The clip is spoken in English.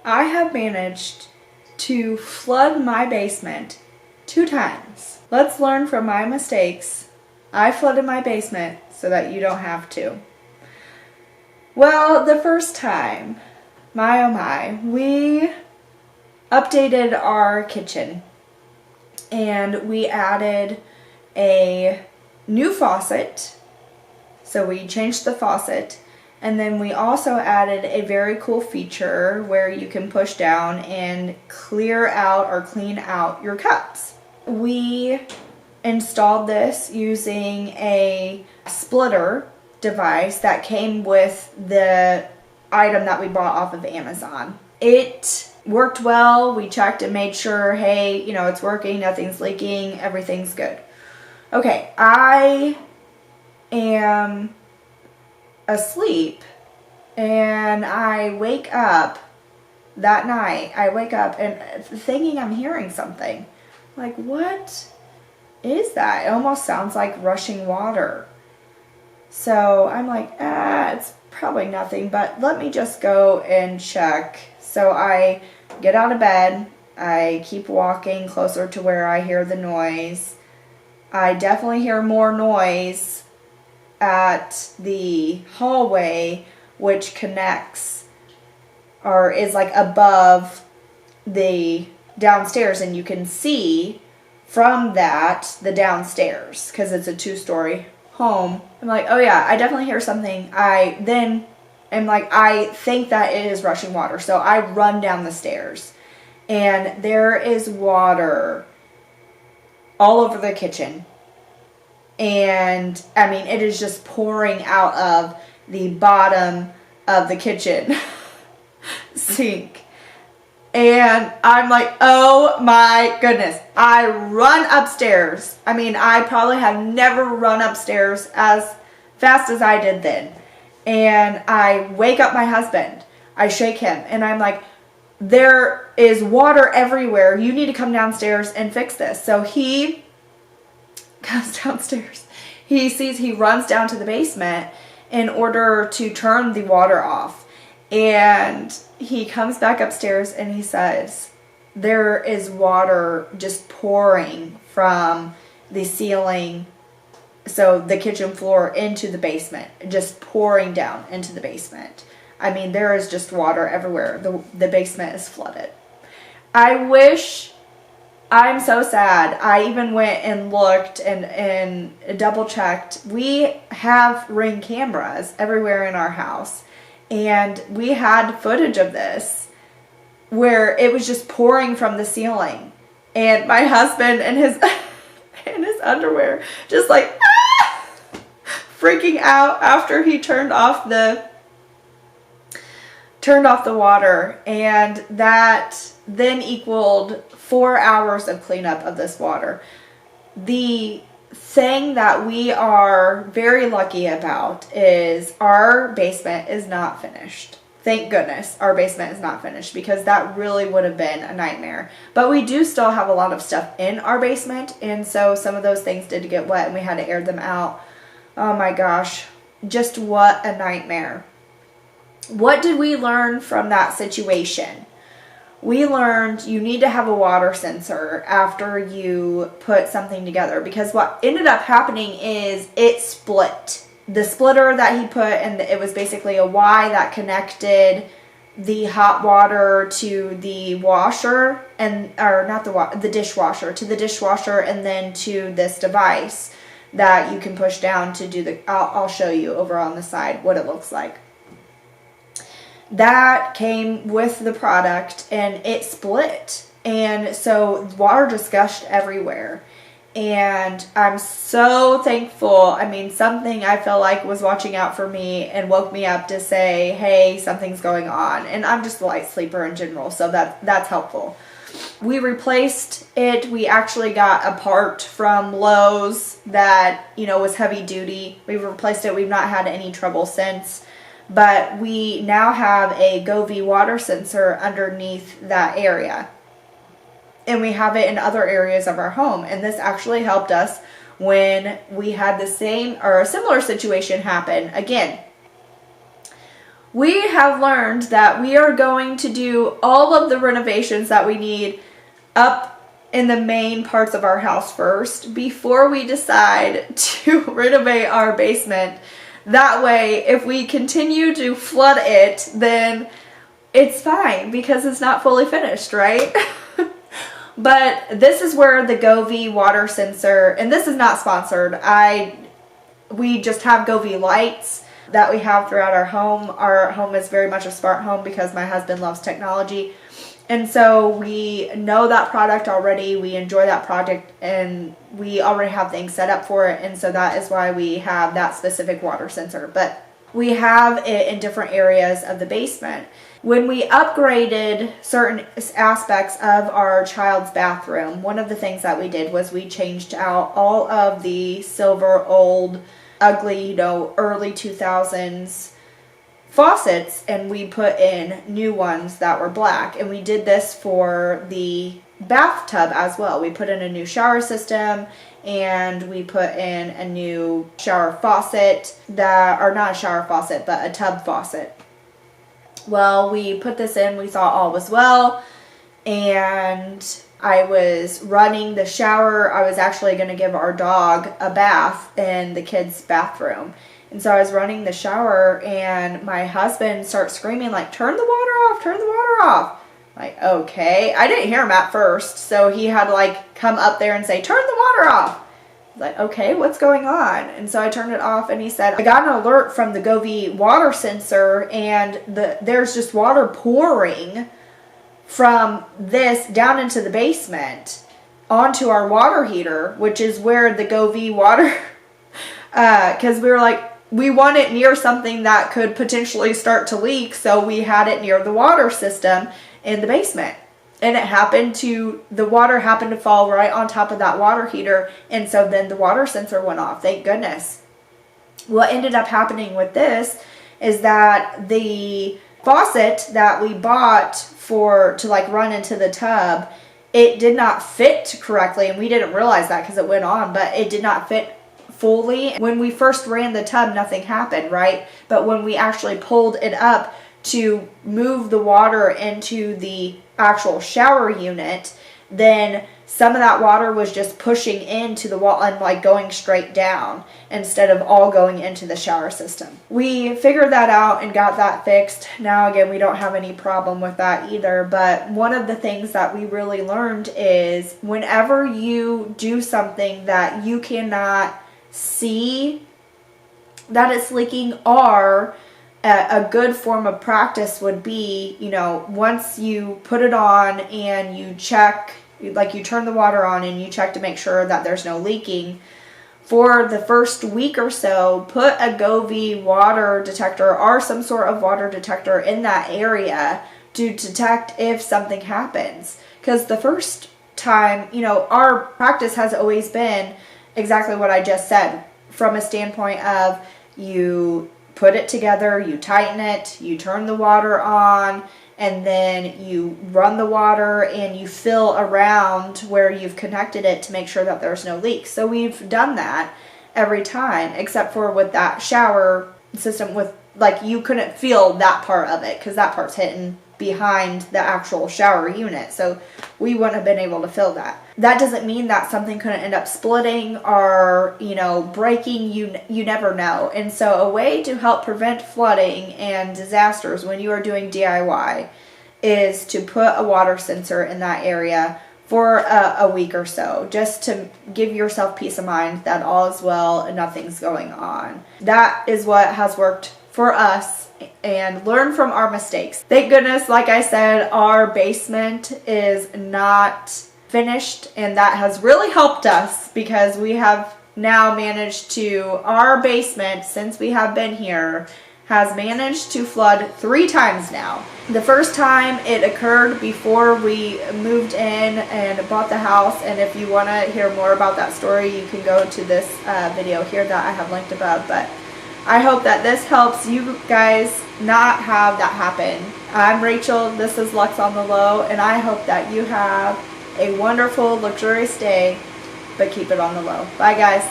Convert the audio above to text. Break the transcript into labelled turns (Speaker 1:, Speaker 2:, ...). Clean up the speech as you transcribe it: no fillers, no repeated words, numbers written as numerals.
Speaker 1: I have managed to flood my basement 2 times. Let's learn from my mistakes. I flooded my basement so that you don't have to. Well, the first time, my oh my, we updated our kitchen and we added a new faucet. So we changed the faucet, and then we also added a very cool feature where you can push down and clear out or clean out your cups. We installed this using a splitter device that came with the item that we bought off of Amazon. It worked well. We checked and made sure, hey, it's working, nothing's leaking, everything's good. Okay, I am asleep and I wake up that night. I wake up and thinking I'm hearing something. Like, what is that? It almost sounds like rushing water. So I'm like, it's probably nothing, but let me just go and check. So I get out of bed. I keep walking closer to where I hear the noise. I definitely hear more noise at the hallway, which connects or is like above the downstairs, and you can see from that the downstairs because it's a 2-story home. I'm like, oh yeah, I definitely hear something. I then am like, I think that it is rushing water. So I run down the stairs and there is water all over the kitchen. And I mean, it is just pouring out of the bottom of the kitchen sink. And I'm like, oh my goodness. I run upstairs. I mean, I probably have never run upstairs as fast as I did then. And I wake up my husband. I shake him and I'm like, there is water everywhere. You need to come downstairs and fix this. So he comes downstairs. He runs down to the basement in order to turn the water off. And he comes back upstairs and he says, there is water just pouring from the ceiling, so the kitchen floor, into the basement, just pouring down into the basement. I mean, there is just water everywhere. The basement is flooded. I'm so sad. I even went and looked and double checked. We have Ring cameras everywhere in our house. And we had footage of this where it was just pouring from the ceiling. And my husband and his in his underwear just like freaking out after he turned off the water. And that then equaled 4 hours of cleanup of this water. The thing that we are very lucky about is our basement is not finished. Thank goodness our basement is not finished, because that really would have been a nightmare. But we do still have a lot of stuff in our basement, and so some of those things did get wet and we had to air them out. Oh my gosh, just what a nightmare. What did we learn from that situation? We learned you need to have a water sensor after you put something together, because what ended up happening is it split. The splitter that he put, and it was basically a Y that connected the hot water to the washer, the dishwasher, to the dishwasher, and then to this device that you can push down to do I'll show you over on the side what it looks like. That came with the product and it split. And so water just gushed everywhere. And I'm so thankful. I mean, something I feel like was watching out for me and woke me up to say, hey, something's going on. And I'm just a light sleeper in general, so that's helpful. We replaced it. We actually got a part from Lowe's that, was heavy duty. We replaced it. We've not had any trouble since. But we now have a Govee water sensor underneath that area. And we have it in other areas of our home. And this actually helped us when we had the same or a similar situation happen. Again, we have learned that we are going to do all of the renovations that we need up in the main parts of our house first before we decide to renovate our basement. That way, if we continue to flood it, then it's fine because it's not fully finished, right? But this is where the Govee water sensor, and this is not sponsored. We just have Govee lights that we have throughout our home. Our home is very much a smart home because my husband loves technology. And so we know that product already. We enjoy that product and we already have things set up for it. And so that is why we have that specific water sensor. But we have it in different areas of the basement. When we upgraded certain aspects of our child's bathroom, one of the things that we did was we changed out all of the silver, old, ugly, early 2000s faucets, and we put in new ones that were black. And we did this for the bathtub as well. We put in a new shower system and we put in a new shower faucet or not a shower faucet, but a tub faucet. Well, we put this in, we thought all was well, and I was running the shower. I was actually going to give our dog a bath in the kids' bathroom. And so I was running the shower and my husband starts screaming like, turn the water off, turn the water off. Like, okay. I didn't hear him at first, so he had to like come up there and say, turn the water off. I was like, okay, what's going on? And so I turned it off and he said, I got an alert from the Govee water sensor and there's just water pouring from this down into the basement onto our water heater, which is where the Govee water, because we were like, we want it near something that could potentially start to leak, so we had it near the water system in the basement. And the water happened to fall right on top of that water heater, and so then the water sensor went off, thank goodness. What ended up happening with this is that the faucet that we bought to like run into the tub, it did not fit correctly, and we didn't realize that because it went on, but it did not fit fully. When we first ran the tub, nothing happened, right? But when we actually pulled it up to move the water into the actual shower unit, then some of that water was just pushing into the wall and like going straight down instead of all going into the shower system. We figured that out and got that fixed. Now again, we don't have any problem with that either, but one of the things that we really learned is whenever you do something that you cannot see that it's leaking, or a good form of practice would be, once you put it on and you check, like you turn the water on and you check to make sure that there's no leaking, for the first week or so, put a Govee water detector or some sort of water detector in that area to detect if something happens. Because the first time, our practice has always been exactly what I just said, from a standpoint of you put it together, you tighten it, you turn the water on, and then you run the water and you fill around where you've connected it to make sure that there's no leaks. So we've done that every time, except for with that shower system, with like you couldn't feel that part of it because that part's hidden behind the actual shower unit, so we wouldn't have been able to fill that. That doesn't mean that something couldn't end up splitting or breaking. You never know. And so a way to help prevent flooding and disasters when you are doing DIY is to put a water sensor in that area for a week or so, just to give yourself peace of mind that all is well and nothing's going on. That is what has worked for us, and learn from our mistakes. Thank goodness, like I said, our basement is not finished, and that has really helped us because we have now managed our basement, since we have been here, has managed to flood 3 times now. The first time it occurred before we moved in and bought the house, and if you want to hear more about that story, you can go to this video here that I have linked above. But I hope that this helps you guys not have that happen. I'm Rachel, this is Lux on the Low, and I hope that you have a wonderful, luxurious day, but keep it on the low. Bye guys.